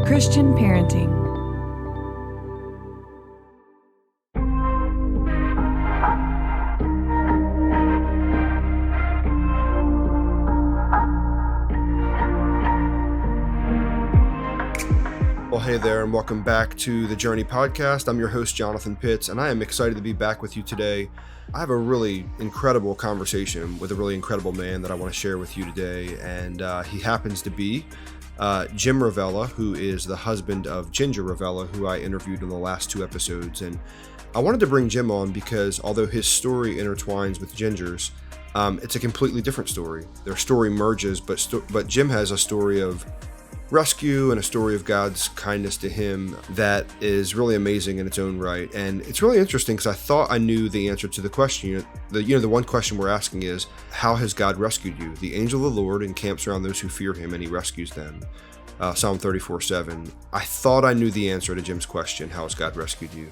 Christian Parenting. Well, hey there, and welcome back to the Journey Podcast. I'm your host, Jonathan Pitts, and I am excited to be back with you today. I have a really incredible conversation with a really incredible man that I want to share with you today, and he happens to be Jim Ravella, who is the husband of Ginger Ravella, who I interviewed in the last two episodes. And I wanted to bring Jim on because although his story intertwines with Ginger's, it's a completely different story. Their story merges, but Jim has a story of rescue and a story of God's kindness to him that is really amazing in its own right. And it's really interesting because I thought I knew the answer to the question. The one question we're asking is, how has God rescued you? The angel of the Lord encamps around those who fear him, and he rescues them. Psalm 34:7. I thought I knew the answer to Jim's question, how has God rescued you?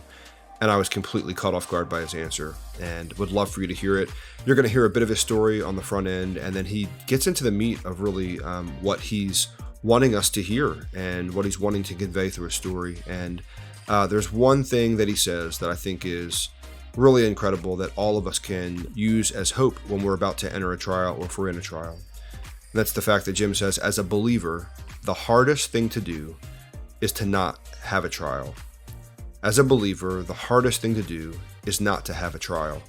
And I was completely caught off guard by his answer, and would love for you to hear it. You're going to hear a bit of his story on the front end, and then he gets into the meat of really what he's wanting us to hear and what he's wanting to convey through a story. And there's one thing that he says that I think is really incredible that all of us can use as hope when we're about to enter a trial or if we're in a trial. And that's the fact that Jim says, as a believer, the hardest thing to do is to not have a trial. As a believer, the hardest thing to do is not to have a trial.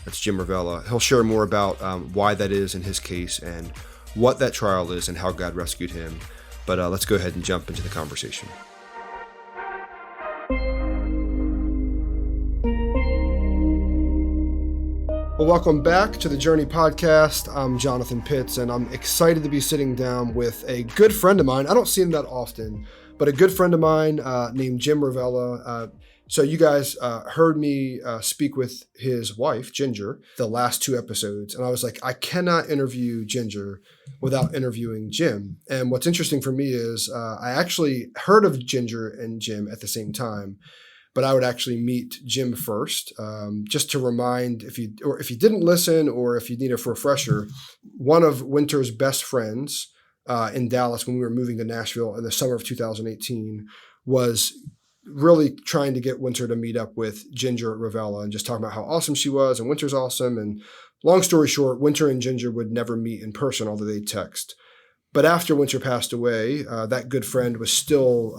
That's Jim Ravella. He'll share more about why that is in his case and what that trial is and how God rescued him. But let's go ahead and jump into the conversation. Well, welcome back to the Journey Podcast. I'm Jonathan Pitts, and I'm excited to be sitting down with a good friend of mine. I don't see him that often, but a good friend of mine named Jim Ravella. So you guys heard me speak with his wife, Ginger, the last two episodes. And I was like, I cannot interview Ginger without interviewing Jim. And what's interesting for me is I actually heard of Ginger and Jim at the same time, but I would actually meet Jim first, just to remind, if you didn't listen or if you need a refresher, one of Winter's best friends in Dallas when we were moving to Nashville in the summer of 2018 was really trying to get Winter to meet up with Ginger Ravella and just talking about how awesome she was, and Winter's awesome. And long story short, Winter and Ginger would never meet in person, although they'd text. But after Winter passed away, that good friend was still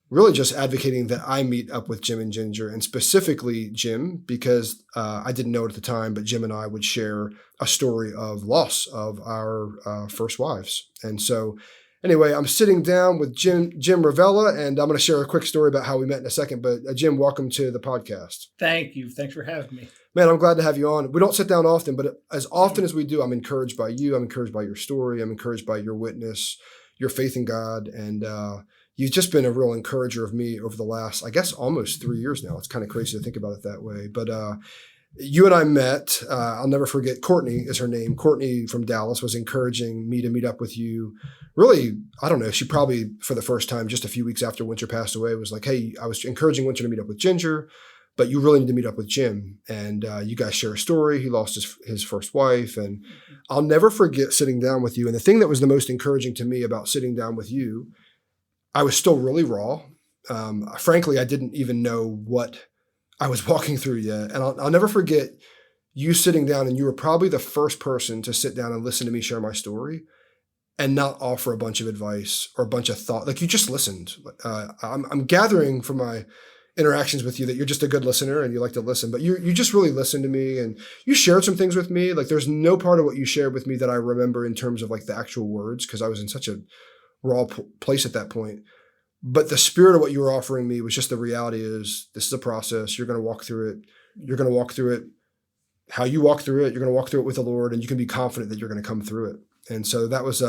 really just advocating that I meet up with Jim and Ginger, and specifically Jim, because I didn't know it at the time, but Jim and I would share a story of loss of our first wives. And so anyway, I'm sitting down with Jim Ravella, and I'm going to share a quick story about how we met in a second. But Jim, welcome to the podcast. Thank you. Thanks for having me. Man, I'm glad to have you on. We don't sit down often, but as often as we do, I'm encouraged by you. I'm encouraged by your story. I'm encouraged by your witness, your faith in God. And you've just been a real encourager of me over the last, I guess, almost 3 years now. It's kind of crazy to think about it that way. But you and I met, I'll never forget, Courtney is her name. Courtney from Dallas was encouraging me to meet up with you. Really, I don't know, she probably for the first time just a few weeks after Winter passed away was like, hey, I was encouraging Winter to meet up with Ginger, but you really need to meet up with Jim. And you guys share a story. He lost his first wife. And I'll never forget sitting down with you. And the thing that was the most encouraging to me about sitting down with you, I was still really raw. Frankly, I didn't even know what I was walking through yet. And I'll never forget you sitting down, and you were probably the first person to sit down and listen to me share my story and not offer a bunch of advice or a bunch of thought. Like, you just listened. I'm gathering from my interactions with you that you're just a good listener and you like to listen, but you just really listened to me, and you shared some things with me. Like, there's no part of what you shared with me that I remember in terms of like the actual words, because I was in such a raw place at that point. But the spirit of what you were offering me was just, the reality is, this is a process. You're going to walk through it. You're going to walk through it how you walk through it. You're going to walk through it with the Lord, and you can be confident that you're going to come through it. And so that was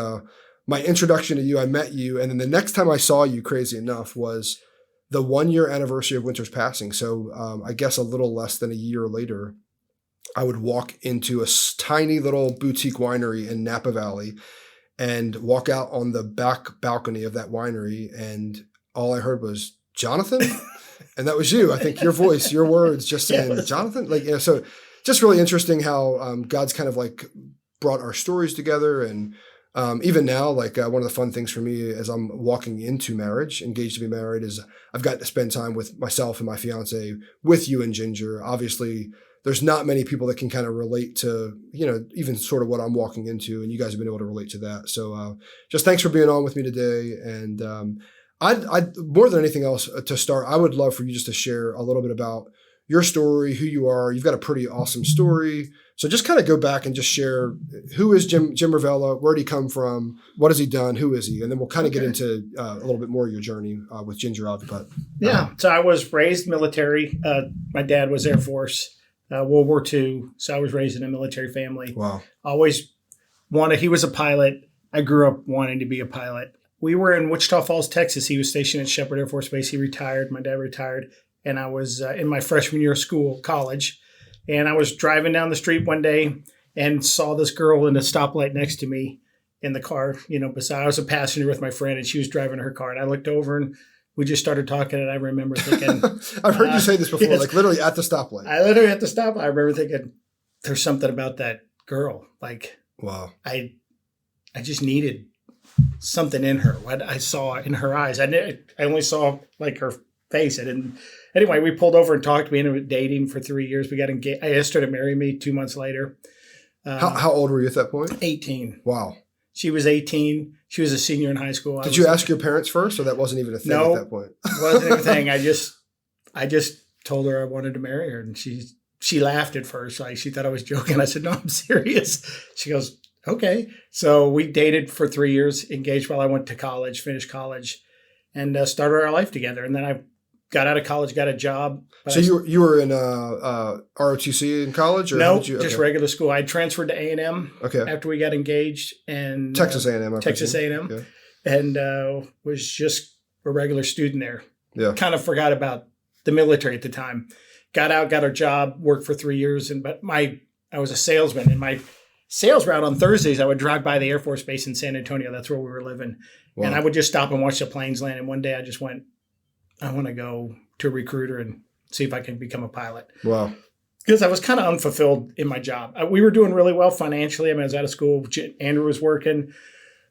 my introduction to you. I met you. And then the next time I saw you, crazy enough, was the 1 year anniversary of Winter's passing. So I guess a little less than a year later, I would walk into a tiny little boutique winery in Napa Valley and walk out on the back balcony of that winery. And all I heard was, Jonathan? And that was you. I think your voice, your words just saying, yes. Jonathan? Like, so just really interesting how God's kind of like brought our stories together. And Even now, like one of the fun things for me as I'm walking into marriage, engaged to be married, is I've got to spend time with myself and my fiance, with you and Ginger. Obviously, there's not many people that can kind of relate to, even sort of what I'm walking into, and you guys have been able to relate to that. So just thanks for being on with me today. And I'd more than anything else to start, I would love for you just to share a little bit about your story, who you are. You've got a pretty awesome story. So just kind of go back and just share, who is Jim Ravella? Where did he come from? What has he done? Who is he? And then we'll kind of get into a little bit more of your journey with Ginger. So I was raised military. My dad was Air Force, World War II. So I was raised in a military family. Wow. Always he was a pilot. I grew up wanting to be a pilot. We were in Wichita Falls, Texas. He was stationed at Shepherd Air Force Base. He retired. My dad retired. And I was in my freshman year of college. And I was driving down the street one day and saw this girl in a stoplight next to me in the car, beside. I was a passenger with my friend, and she was driving her car. And I looked over, and we just started talking, and I remember thinking... I've heard you say this before, yes, like literally at the stoplight. I literally at the stoplight. I remember thinking, there's something about that girl. Like, wow. I just needed something in her. What I saw in her eyes. I only saw, like, her face. I didn't... Anyway, we pulled over and talked. We ended up dating for 3 years. We got engaged. I asked her to marry me 2 months later. How old were you at that point? 18. Wow. She was 18. She was a senior in high school. Did you ask your parents first, or that wasn't even a thing at that point? No, wasn't even a thing. I just told her I wanted to marry her, and she laughed at first. Like, she thought I was joking. I said, no, I'm serious. She goes, okay. So we dated for 3 years, engaged while I went to college, finished college, and started our life together. And then I got out of college, got a job. So you were in ROTC in college? Or no, just regular school. I transferred to A&M after we got engaged. And Texas A&M. Texas A&M. Okay. And was just a regular student there. Yeah. Kind of forgot about the military at the time. Got out, got a job, worked for 3 years. But I was a salesman. And my sales route on Thursdays, I would drive by the Air Force Base in San Antonio. That's where we were living. Wow. And I would just stop and watch the planes land. And one day I just went, I want to go to a recruiter and see if I can become a pilot. Wow. Because I was kind of unfulfilled in my job. We were doing really well financially. I mean, I was out of school. Andrew was working.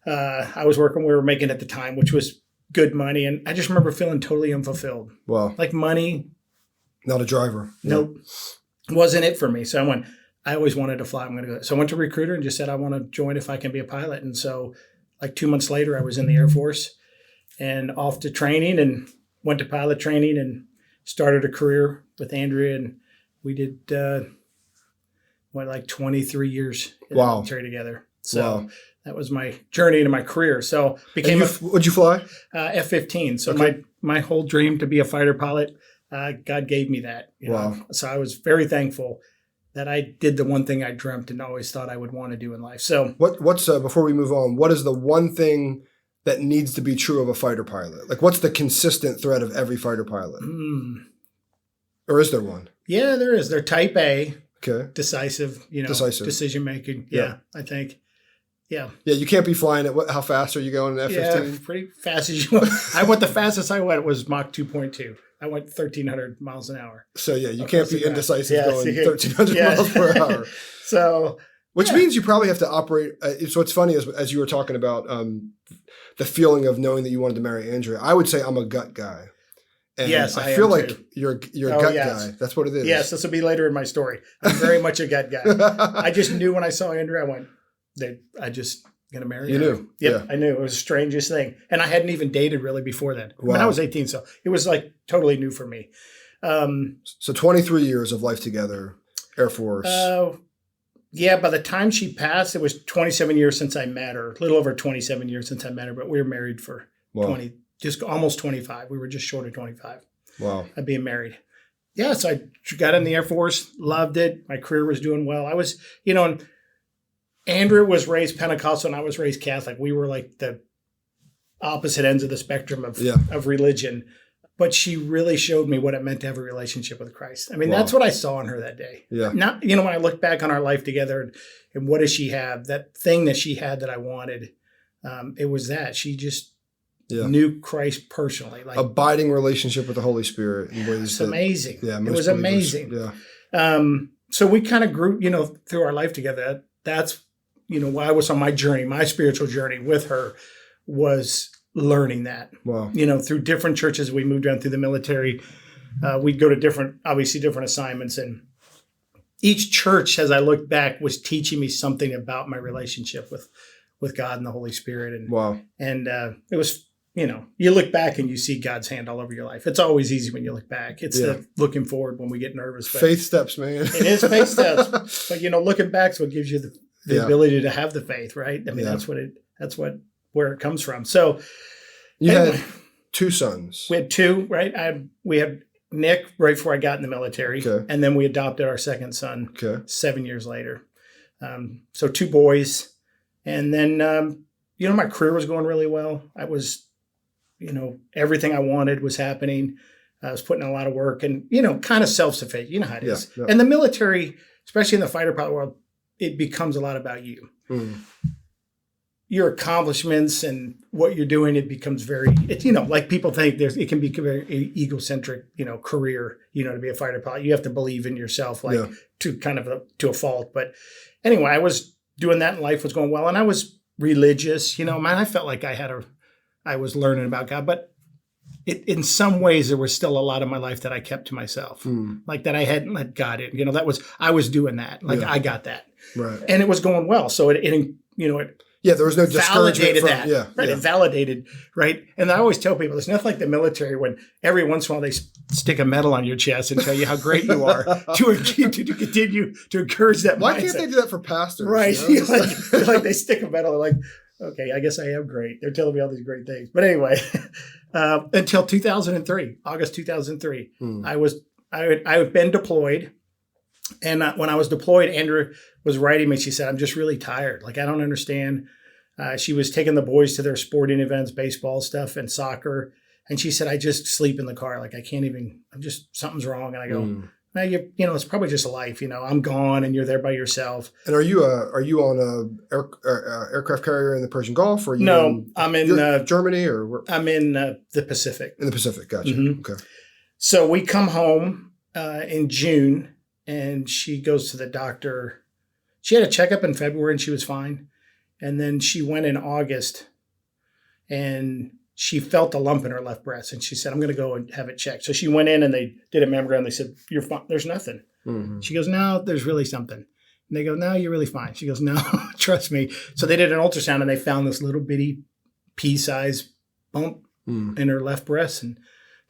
I was working. We were making at the time, which was good money. And I just remember feeling totally unfulfilled. Wow. Like money. Not a driver. Nope. Wasn't it for me. So I always wanted to fly. I'm going to go. So I went to a recruiter and just said, I want to join if I can be a pilot. And so like 2 months later, I was in the Air Force and off to training and went to pilot training and started a career with Andrea, and we did like 23 years in the military together. So that was my journey into my career. So what'd you fly? F-15. So my whole dream to be a fighter pilot, God gave me that. You know? So I was very thankful that I did the one thing I dreamt and always thought I would want to do in life. So what's before we move on, what is the one thing that needs to be true of a fighter pilot? Like, what's the consistent thread of every fighter pilot? Or is there one? Yeah, there is. They're type A. Okay. Decisive, decision making. Yeah, I think. Yeah. Yeah, you can't be flying at how fast are you going in F-15? Yeah, pretty fast as you want. I went the fastest I went was Mach 2.2. I went 1,300 miles an hour. So, yeah, you can't be indecisive going 1,300 miles per hour. So... Which means you probably have to operate. So it's funny as you were talking about the feeling of knowing that you wanted to marry Andrea. I would say I'm a gut guy. And yes, I feel like you're a gut guy. That's what it is. Yes, this will be later in my story. I'm very much a gut guy. I just knew when I saw Andrea, I went, I just going to marry her. You knew? Yep, yeah. I knew. It was the strangest thing. And I hadn't even dated really before then. Wow. I mean, I was 18, so it was like totally new for me. So 23 years of life together, Air Force. Yeah, by the time she passed, it was 27 years since I met her. A little over 27 years since I met her, but we were married for 20, just almost 25. We were just short of 25. Wow. Of being married. Yeah, so I got in the Air Force, loved it. My career was doing well. I was, and Andrea was raised Pentecostal and I was raised Catholic. We were like the opposite ends of the spectrum of religion. But she really showed me what it meant to have a relationship with Christ. I mean, that's what I saw in her that day. Yeah. Not, when I look back on our life together and what does she have, that thing that she had that I wanted, it was that. She just knew Christ personally. Like abiding relationship with the Holy Spirit. In ways it's amazing. Yeah, it was amazing. Yeah. So we kind of grew, through our life together. That's while I was on my journey, my spiritual journey with her, was learning that. Wow. Through different churches, we moved around through the military. We'd go to different assignments, and each church, as I look back, was teaching me something about my relationship with God and the Holy Spirit. And wow. And it was, you look back and you see God's hand all over your life. It's always easy when you look back. It's the looking forward when we get nervous. But faith steps, man. It is faith steps. But looking back is what gives you the ability to have the faith, right? I mean, that's where it comes from. So you had 2 sons. We had 2, right? We had Nick right before I got in the military. Okay. And then we adopted our second son 7 years later. So 2 boys. And then, my career was going really well. I was, everything I wanted was happening. I was putting in a lot of work and, kind of self-sufficient. You know how it is. Yeah. And the military, especially in the fighter pilot world, it becomes a lot about you. Mm. Your accomplishments and what you're doing, it becomes very, like people think it can be a very egocentric, career, to be a fighter pilot. You have to believe in yourself, to a fault. But anyway, I was doing that and life was going well. And I was religious, I felt like I was learning about God, but in some ways there was still a lot of my life that I kept to myself, like that I hadn't let God in, I was doing that. I got that. Right. And it was going well. So it there was no discouragement. It validated, right? And I always tell people, it's nothing like the military when every once in a while they stick a medal on your chest and tell you how great you are to continue to encourage that Why mindset. Can't they do that for pastors? Right. Like they stick a medal, they're like, okay, I guess I am great. They're telling me all these great things. But anyway, until 2003, August 2003, I had been deployed. And when I was deployed, Andrea was writing me. She said, I'm just really tired. I don't understand. She was taking the boys to their sporting events, baseball stuff and soccer. And she said, I just sleep in the car. I can't even, something's wrong. And I go, no, it's probably just life. I'm gone and you're there by yourself. And are you on a aircraft carrier in the Persian Gulf? Or I'm in Germany or where? I'm in the Pacific. In the Pacific. Gotcha. Mm-hmm. Okay. So we come home in June. And she goes to the doctor. She had a checkup in February and she was fine. And then she went in August and she felt a lump in her left breast. And she said, I'm going to go and have it checked. So she went in and they did a mammogram. They said, you're fine. There's nothing. Mm-hmm. She goes, no, there's really something. And they go, no, you're really fine. She goes, no, trust me. So they did an ultrasound and they found this little bitty pea-sized bump in her left breast. And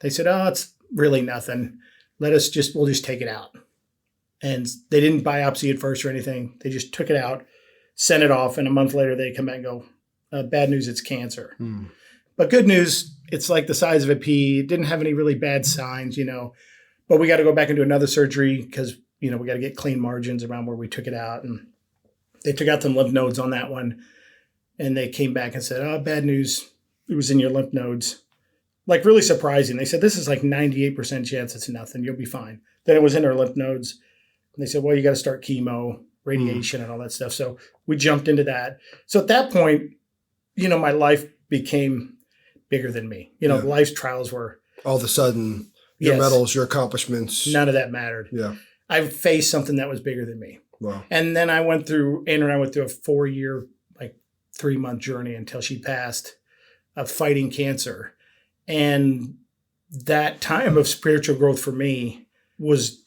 they said, oh, it's really nothing. We'll just take it out. And they didn't biopsy it first or anything. They just took it out, sent it off, and a month later they come back and go, bad news, it's cancer. But good news, it's like the size of a pea. It didn't have any really bad signs, But we got to go back and do another surgery because, we got to get clean margins around where we took it out. And they took out some lymph nodes on that one. And they came back and said, oh, bad news, it was in your lymph nodes. Really surprising. They said, this is 98% chance it's nothing. You'll be fine. Then it was in her lymph nodes. And they said, well, you got to start chemo, radiation, and all that stuff. So we jumped into that. So at that point, my life became bigger than me. Life's trials were. All of a sudden, your medals, your accomplishments. None of that mattered. Yeah. I faced something that was bigger than me. Wow. And then Andrea and I went through a 4-year, 3-month journey until she passed of fighting cancer. And that time of spiritual growth for me was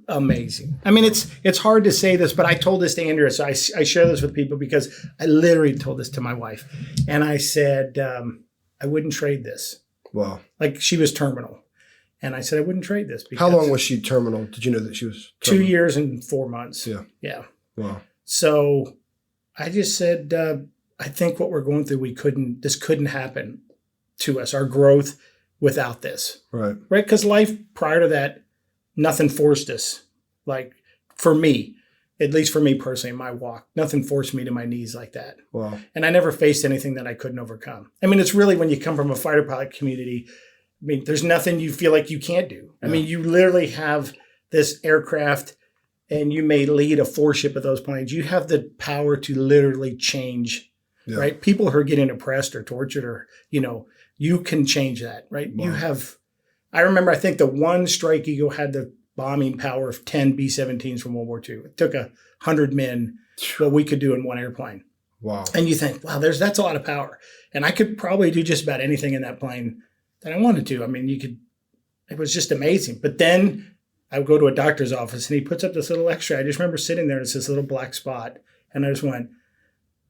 amazing. I mean, it's hard to say this, but I told this to Andrea, so I share this with people because I literally told this to my wife. And I said, I wouldn't trade this. Wow. She was terminal. And I said, I wouldn't trade this. How long was she terminal? Did you know that she was terminal? 2 years and 4 months. Yeah. Yeah. Wow. So I just said, I think what we're going through, this couldn't happen to us, our growth without this. Right. Right? Because life prior to that, nothing forced us. For me, at least for me personally, in my walk, nothing forced me to my knees like that. Wow. And I never faced anything that I couldn't overcome. I mean, it's really when you come from a fighter pilot community, there's nothing you feel like you can't do. Yeah. You literally have this aircraft and you may lead a 4-ship of those planes. You have the power to literally change, right? People who are getting oppressed or tortured or, you can change that, right? Wow. I remember, I think the one Strike Eagle had the bombing power of 10 B-17s from World War II. It took 100 men, what we could do in one airplane. Wow. And you think, wow, that's a lot of power. And I could probably do just about anything in that plane that I wanted to. I mean, it was just amazing. But then I would go to a doctor's office and he puts up this little X-ray. I just remember sitting there and it's this little black spot. And I just went,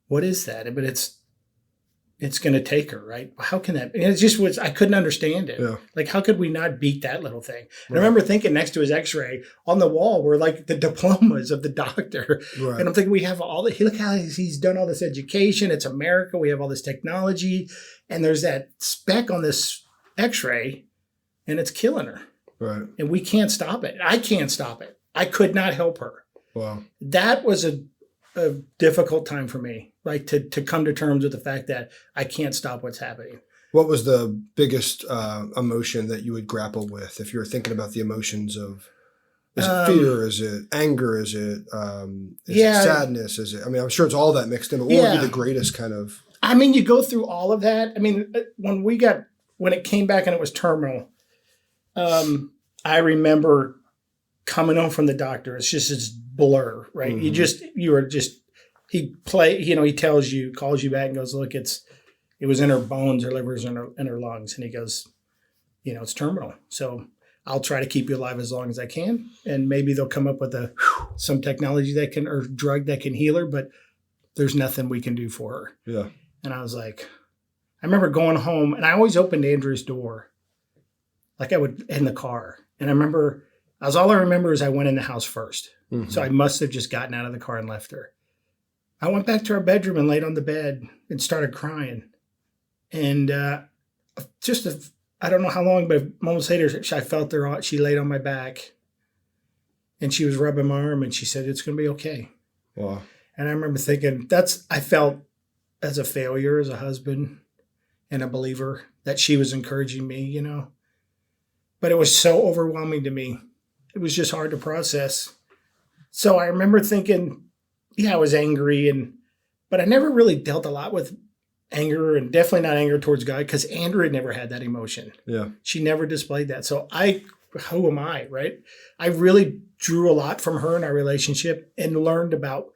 what is that? But it's going to take her, right? How can that? And it just was, I couldn't understand it. Yeah. Like, how could we not beat that little thing? And I remember thinking next to his X-ray on the wall were like the diplomas of the doctor. Right. And I'm thinking, we have look how he's done all this education. It's America. We have all this technology. And there's that speck on this X-ray and it's killing her. Right. And we can't stop it. I can't stop it. I could not help her. Wow. That was a difficult time for me, like to come to terms with the fact that I can't stop what's happening. What was the biggest emotion that you would grapple with if you were thinking about the emotions of, is it fear? Is it anger? Is it sadness? Is it, I mean, I'm sure it's all that mixed in, but what would be the greatest kind of? I mean, you go through all of that. I mean, when it came back and it was terminal, I remember coming home from the doctor. It's just this blur, right? Mm-hmm. He calls you back and goes, look, it was in her bones, her livers, and her lungs. And he goes, it's terminal. So I'll try to keep you alive as long as I can. And maybe they'll come up with some technology or drug that can heal her, but there's nothing we can do for her. Yeah. And I was like, I remember going home and I always opened Andrew's door. Like I would in the car. And all I remember is I went in the house first. Mm-hmm. So I must have just gotten out of the car and left her. I went back to our bedroom and laid on the bed and started crying. And I don't know how long, but moments later, I felt her. She laid on my back and she was rubbing my arm and she said, it's going to be okay. Wow. And I remember thinking I felt as a failure, as a husband and a believer, that she was encouraging me, But it was so overwhelming to me. It was just hard to process. So I remember thinking, I was angry, but I never really dealt a lot with anger, and definitely not anger towards God, because Andrew had never had that emotion. Yeah. She never displayed that. So who am I, right? I really drew a lot from her in our relationship and learned about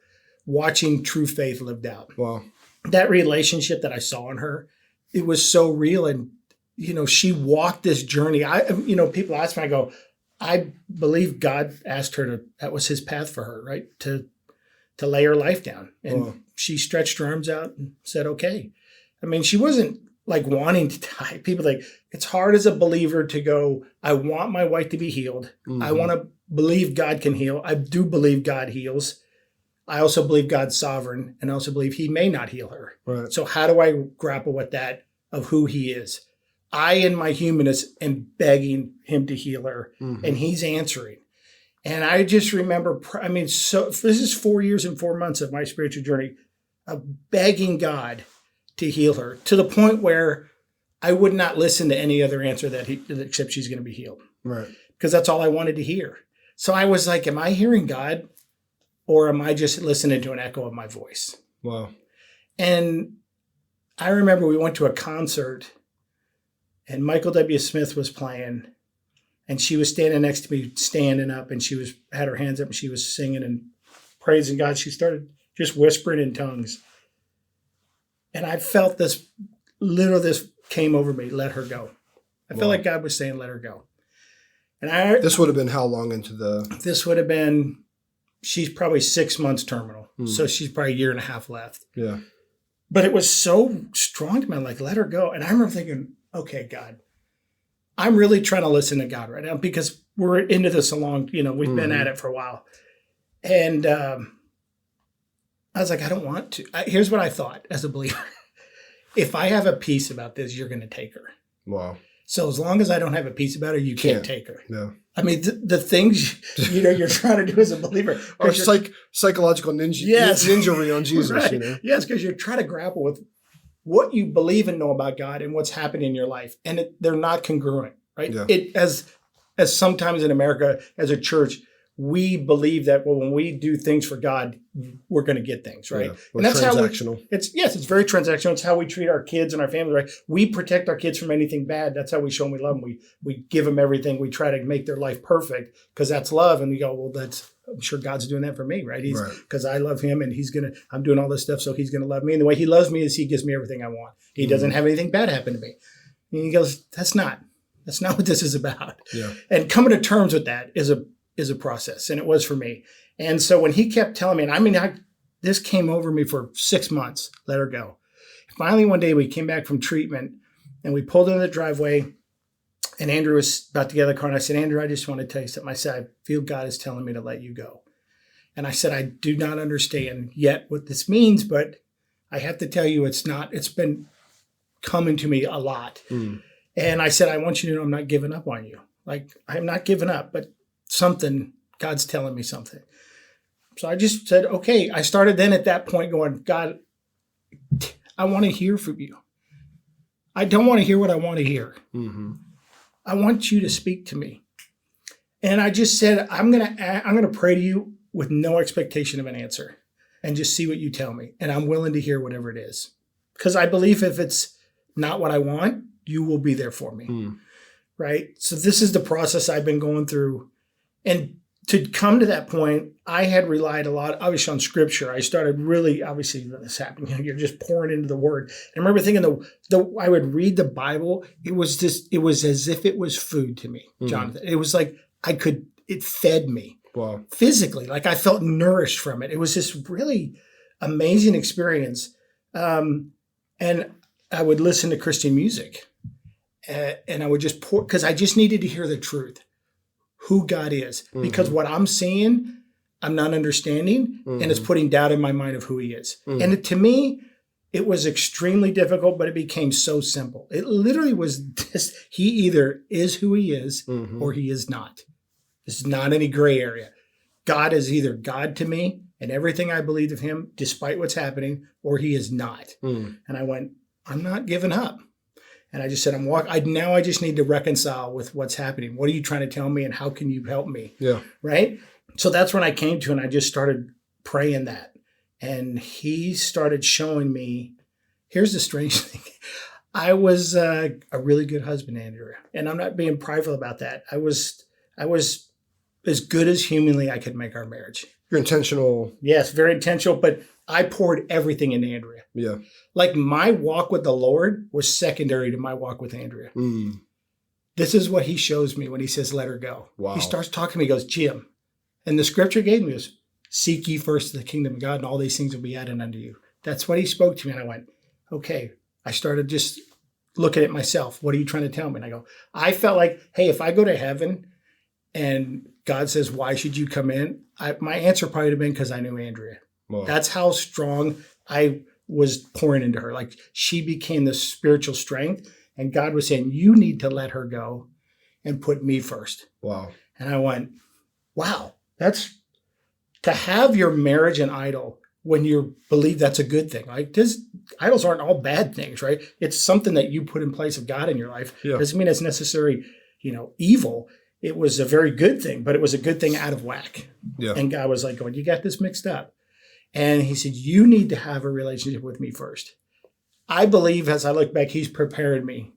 watching true faith lived out. Wow. That relationship that I saw in her, it was so real. And, she walked this journey. People ask me, I go, I believe God asked her that was his path for her, right? To lay her life down. And she stretched her arms out and said, okay. I mean, she wasn't like wanting to die. People think it's hard as a believer to go, I want my wife to be healed. Mm-hmm. I want to believe God can heal. I do believe God heals. I also believe God's sovereign, and I also believe he may not heal her. Right. So how do I grapple with that of who he is? I, in my humanness, am begging him to heal her, mm-hmm. and he's answering. And I just remember, so this is 4 years and 4 months of my spiritual journey of begging God to heal her, to the point where I would not listen to any other answer except she's going to be healed. Right. Because that's all I wanted to hear. So I was like, am I hearing God, or am I just listening to an echo of my voice? Wow. And I remember we went to a concert and Michael W. Smith was playing, and she was standing next to me, standing up, and she had her hands up and she was singing and praising God. She started just whispering in tongues. And I felt this came over me, let her go. I felt like God was saying, let her go. And this would have been how long into this would have been, she's probably 6 months terminal. So she's probably a year and a half left. Yeah. But it was so strong to me, I'm like, let her go. And I remember thinking, okay, God, I'm really trying to listen to God right now, because we're into this we've been at it for a while. And I was like, I don't want to. Here's what I thought as a believer. If I have a peace about this, you're going to take her. Wow. So as long as I don't have a peace about her, you can't take her. No. I mean, the things, you're trying to do as a believer. Or psychological ninja on Jesus, right. Yes, because you're trying to grapple with what you believe and know about God and what's happening in your life. And they're not congruent, right? Yeah. As sometimes in America, as a church, we believe that, well, when we do things for God, we're going to get things, right? Yeah. And that's transactional. It's very transactional. It's how we treat our kids and our family, right? We protect our kids from anything bad. That's how we show them we love them. We give them everything. We try to make their life perfect because that's love. And we go, well, I'm sure God's doing that for me, right? Because I love him and I'm doing all this stuff, so he's going to love me. And the way he loves me is he gives me everything I want. He doesn't have anything bad happen to me. And he goes, that's not what this is about. Yeah. And coming to terms with that is a process, and it was for me. And so when he kept telling me, and this came over me for 6 months, let her go. Finally, one day we came back from treatment and we pulled into the driveway, and Andrew was about to get out of the car. And I said, Andrew, I just want to tell you something. I said, I feel God is telling me to let you go. And I said, I do not understand yet what this means, but I have to tell you, it's been coming to me a lot. And I said, I want you to know I'm not giving up on you. Like, I'm not giving up, but God's telling me something. So I just said, okay. I started then at that point going, God, I want to hear from you. I don't want to hear what I want to hear. I want you to speak to me. And I just said, I'm going to pray to you with no expectation of an answer and just see what you tell me. And I'm willing to hear whatever it is. Because I believe if it's not what I want, you will be there for me. Right? So this is the process I've been going through. And to come to that point, I had relied a lot, obviously, on scripture. I started really, obviously, when this happened, you're just pouring into the word. I remember thinking I would read the Bible. It was as if it was food to me, Jonathan. It was like it fed me physically. Like I felt nourished from it. It was this really amazing experience. And I would listen to Christian music and I would just pour, because I just needed to hear the truth. Who God is, because what I'm seeing, I'm not understanding, and it's putting doubt in my mind of who he is. And to me, it was extremely difficult, but it became so simple. It literally was just, he either is who he is or he is not. There's not any gray area. God is either God to me and everything I believed of him, despite what's happening, or he is not. And I went, I'm not giving up. And I just said, now I just need to reconcile with what's happening. What are you trying to tell me and how can you help me? Yeah. Right? So that's when I came to, and I just started praying that. And he started showing me, here's the strange thing. I was a really good husband, Andrea. And I'm not being prideful about that. I was as good as humanly I could make our marriage. You're intentional. Yes, very intentional. But I poured everything into Andrea. Yeah. Like my walk with the Lord was secondary to my walk with Andrea. This is what he shows me when he says, let her go. Wow. He starts talking to me. He goes, Jim. And the scripture gave me was, seek ye first the kingdom of God and all these things will be added unto you. That's what he spoke to me. And I went, okay. I started just looking at myself. What are you trying to tell me? And I felt like, hey, if I go to heaven and God says, why should you come in? My answer probably would have been because I knew Andrea. Wow. That's how strong I was pouring into her. Like she became the spiritual strength. And God was saying, you need to let her go and put me first. Wow. And I went, wow, that's to have your marriage an idol when you believe that's a good thing. Like idols aren't all bad things, right? It's something that you put in place of God in your life. Yeah. Doesn't mean it's necessarily, evil. It was a very good thing, but it was a good thing out of whack. Yeah. And God was like going, you got this mixed up. And he said, you need to have a relationship with me first. I believe as I look back, he's prepared me,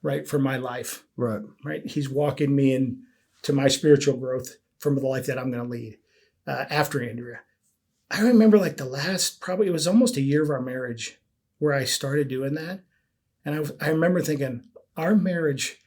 right, for my life. Right. Right. He's walking me into my spiritual growth from the life that I'm going to lead after Andrea. I remember like it was almost a year of our marriage where I started doing that. And I remember thinking, our marriage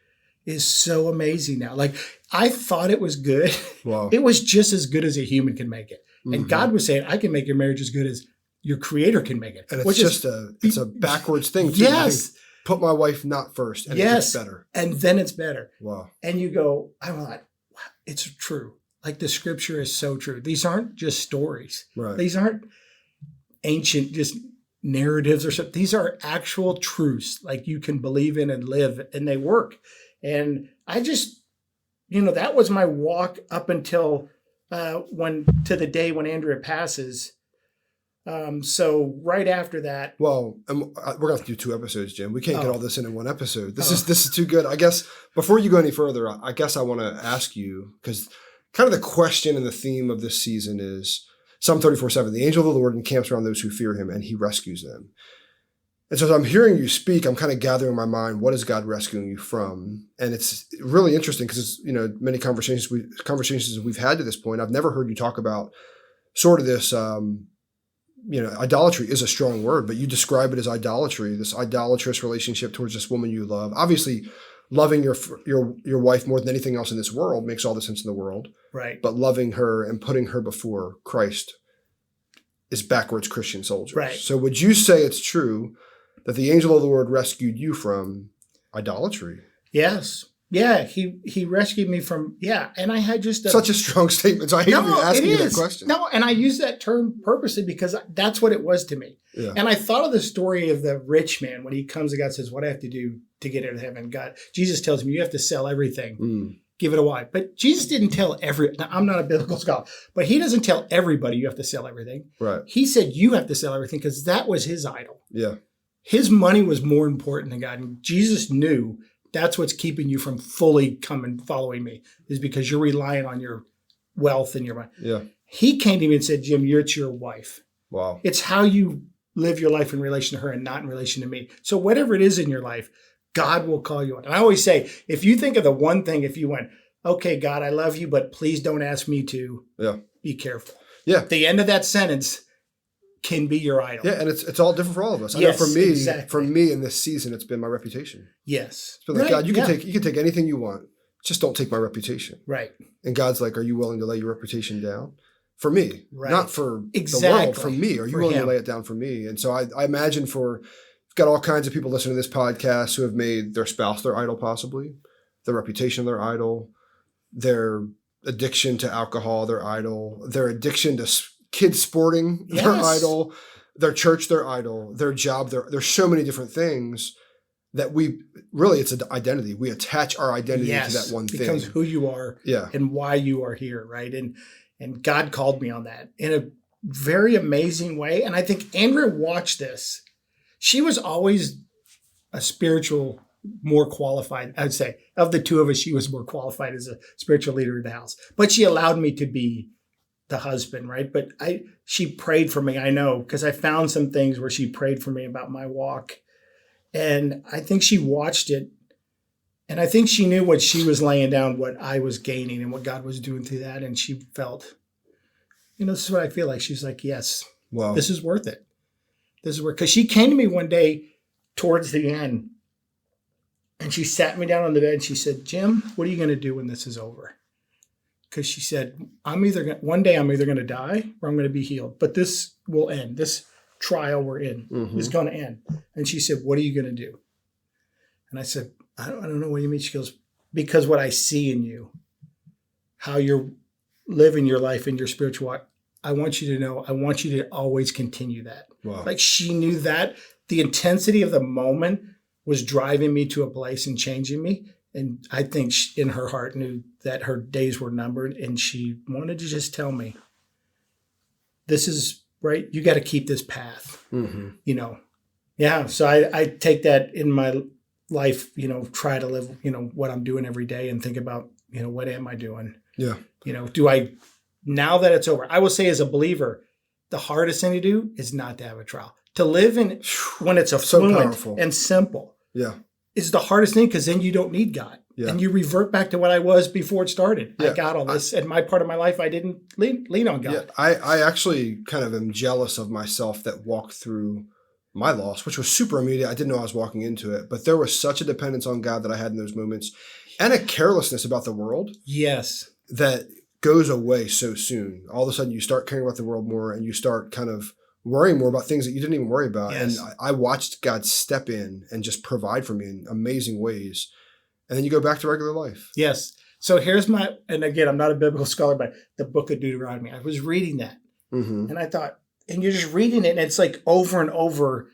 is so amazing now. Like I thought it was good. Wow. It was just as good as a human can make it. Mm-hmm. And God was saying, I can make your marriage as good as your creator can make it. And it's a backwards thing. Too. Yes. Put my wife not first and it's better. And then it's better. Wow. And you go, I'm like, wow, it's true. Like the scripture is so true. These aren't just stories. Right. These aren't ancient just narratives or something. These are actual truths like you can believe in and live, and they work. And I just, that was my walk up until to the day when Andrea passes. So right after that. Well, we're going to have to do 2 episodes, Jim. We can't get all this in one episode. This is too good. I guess before you go any further, I guess I want to ask you, because kind of the question and the theme of this season is Psalm 34:7. The angel of the Lord encamps around those who fear him, and he rescues them. And so as I'm hearing you speak, I'm kind of gathering in my mind, what is God rescuing you from? And it's really interesting because it's, many conversations we've had to this point, I've never heard you talk about sort of this, idolatry is a strong word, but you describe it as idolatry, this idolatrous relationship towards this woman you love. Obviously, loving your wife more than anything else in this world makes all the sense in the world. Right. But loving her and putting her before Christ is backwards Christian soldiers. Right. So would you say it's true that the angel of the Lord rescued you from idolatry? Yes. Yeah, he rescued me from, and I had just such a strong statement. So I hate asking you that question. No, and I use that term purposely because that's what it was to me. Yeah. And I thought of the story of the rich man when he comes to God and says, what do I have to do to get into heaven? Jesus tells him, you have to sell everything, give it away. But Jesus didn't tell now I'm not a biblical scholar, but he doesn't tell everybody you have to sell everything. Right. He said you have to sell everything because that was his idol. Yeah. His money was more important than God. And Jesus knew that's what's keeping you from fully coming following me, is because you're relying on your wealth and your money. Yeah. He came to me and said, Jim, it's your wife. Wow. It's how you live your life in relation to her and not in relation to me. So whatever it is in your life, God will call you on. And I always say, if you think of the one thing, if you went, okay, God, I love you, but please don't ask me to, be careful. Yeah. The end of that sentence can be your idol. Yeah, and it's all different for all of us. Yes, I know exactly. for me in this season, it's been my reputation. Yes. It's been like, God, you can take anything you want. Just don't take my reputation. Right. And God's like, are you willing to lay your reputation down? For me, not for the world, for me. Are you willing to lay it down for me? And so I imagine we've got all kinds of people listening to this podcast who have made their spouse their idol, possibly, their reputation their idol, their addiction to alcohol their idol, their addiction to kids sporting their idol, their church their idol, their job there's so many different things that it's an identity. We attach our identity to that one thing. It becomes who you are and why you are here, right? And God called me on that in a very amazing way. And I think Andrea watched this. She was always a spiritual, more qualified, I would say. Of the two of us, she was more qualified as a spiritual leader in the house. But she allowed me to be the husband, right? But she prayed for me, I know, because I found some things where she prayed for me about my walk. And I think she watched it. And I think she knew what she was laying down, what I was gaining and what God was doing through that. And she felt, this is what I feel like. She's like, yes, wow, this is worth it. This is worth it. Because she came to me one day towards the end and she sat me down on the bed and she said, Jim, what are you going to do when this is over? Because she said, one day I'm either going to die or I'm going to be healed. But this will end. This trial we're in is going to end. And she said, what are you going to do? And I said, I don't know what you mean. She goes, because what I see in you, how you're living your life in your spiritual walk, I want you to know, I want you to always continue that. Wow. Like she knew that the intensity of the moment was driving me to a place and changing me. And I think she, in her heart, knew that her days were numbered. And she wanted to just tell me, this is right. You got to keep this path, Yeah. So I take that in my life, try to live, what I'm doing every day and think about, what am I doing? Yeah. Now that it's over, I will say as a believer, the hardest thing to do is not to have a trial. To live in when it's affluent and simple. Yeah. Is the hardest thing because then you don't need God. Yeah. And you revert back to what I was before it started. Yeah. I got all this. And my part of my life, I didn't lean on God. Yeah. I actually kind of am jealous of myself that walked through my loss, which was super immediate. I didn't know I was walking into it, but there was such a dependence on God that I had in those moments and a carelessness about the world. Yes. That goes away so soon. All of a sudden you start caring about the world more and you start kind of worrying more about things that you didn't even worry about. Yes. And I watched God step in and just provide for me in amazing ways. And then you go back to regular life. Yes. So here's and again, I'm not a biblical scholar, but the book of Deuteronomy, I was reading that and I thought, and you're just reading it and it's like over and over,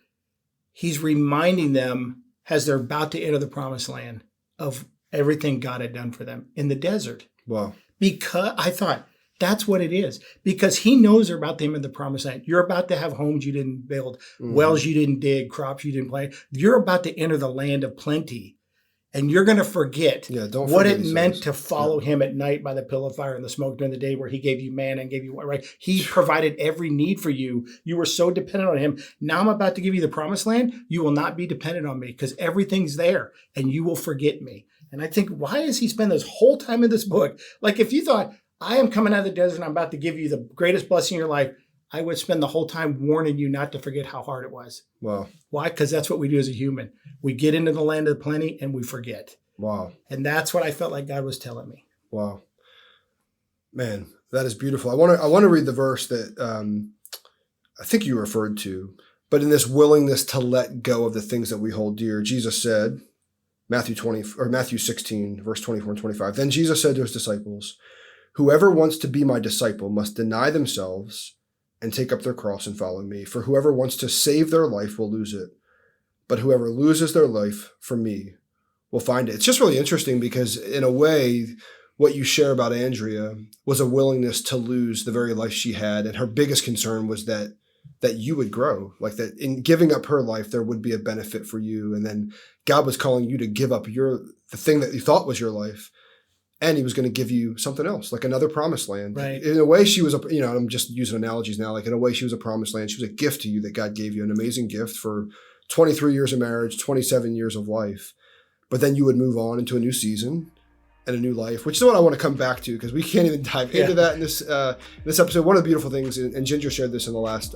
he's reminding them as they're about to enter the promised land of everything God had done for them in the desert. Wow. Because I thought, that's what it is. Because he knows they're about to enter the promised land. You're about to have homes you didn't build, wells you didn't dig, crops you didn't plant. You're about to enter the land of plenty. And you're going to forget don't what forget it meant to follow him at night by the pillar of fire and the smoke during the day, where he gave you manna and gave you, right? He provided every need for you. You were so dependent on him. Now I'm about to give you the promised land. You will not be dependent on me because everything's there and you will forget me. And I think, why does he spend this whole time in this book? Like, if you thought, I am coming out of the desert and I'm about to give you the greatest blessing in your life, I would spend the whole time warning you not to forget how hard it was. Wow. Why? Because that's what we do as a human. We get into the land of plenty and we forget. Wow. And that's what I felt like God was telling me. Wow. Man, that is beautiful. I want to read the verse that I think you referred to, but in this willingness to let go of the things that we hold dear, Jesus said, Matthew 16, verse 24 and 25. Then Jesus said to his disciples, "Whoever wants to be my disciple must deny themselves and take up their cross and follow me. For whoever wants to save their life will lose it. But whoever loses their life for me will find it." It's just really interesting because in a way, what you share about Andrea was a willingness to lose the very life she had. And her biggest concern was that you would grow, like that in giving up her life, there would be a benefit for you. And then God was calling you to give up the thing that you thought was your life. And he was going to give you something else, like another promised land. Right. In a way, she was, I'm just using analogies now. Like in a way, she was a promised land. She was a gift to you that God gave you, an amazing gift for 23 years of marriage, 27 years of life. But then you would move on into a new season and a new life, which is what I want to come back to because we can't even dive into that in this episode. One of the beautiful things, and Ginger shared this in the last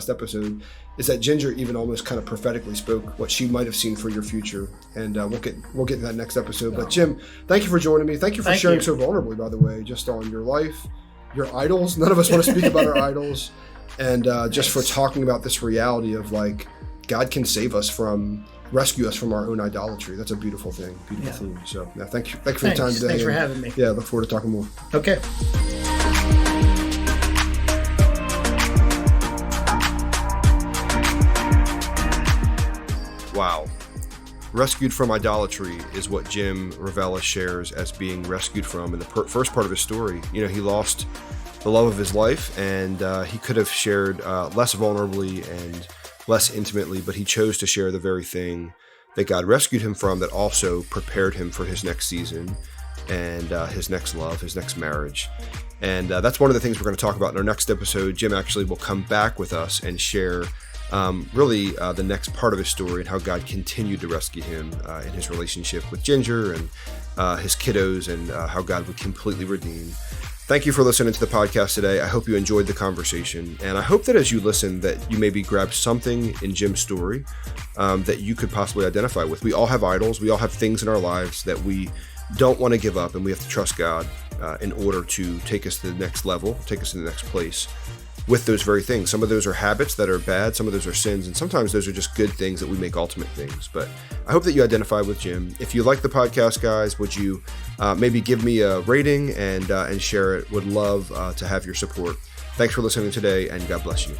episode, is that Ginger even almost kind of prophetically spoke what she might have seen for your future. And we'll get to that next episode. But Jim, thank you for joining me. Thank you for sharing so vulnerably, by the way, just on your life, your idols. None of us want to speak about our idols. And just for talking about this reality of like, God can rescue us from our own idolatry. That's a beautiful thing, beautiful theme. So thank you for your time today. Thanks for having me. Yeah, look forward to talking more. Okay. Wow. Rescued from idolatry is what Jim Ravella shares as being rescued from in the first part of his story. He lost the love of his life, and he could have shared less vulnerably and less intimately, but he chose to share the very thing that God rescued him from that also prepared him for his next season and his next love, his next marriage. And that's one of the things we're going to talk about in our next episode. Jim actually will come back with us and share the next part of his story and how God continued to rescue him in his relationship with Ginger and his kiddos, and how God would completely redeem. Thank you for listening to the podcast today. I hope you enjoyed the conversation, and I hope that as you listen that you maybe grab something in Jim's story that you could possibly identify with. We all have idols. We all have things in our lives that we don't want to give up, and we have to trust God in order to take us to the next level, take us to the next place with those very things. Some of those are habits that are bad, some of those are sins, and sometimes those are just good things that we make ultimate things. But I hope that you identify with Jim. If you like the podcast, guys, would you maybe give me a rating and share it? Would love to have your support. Thanks for listening today, and God bless you.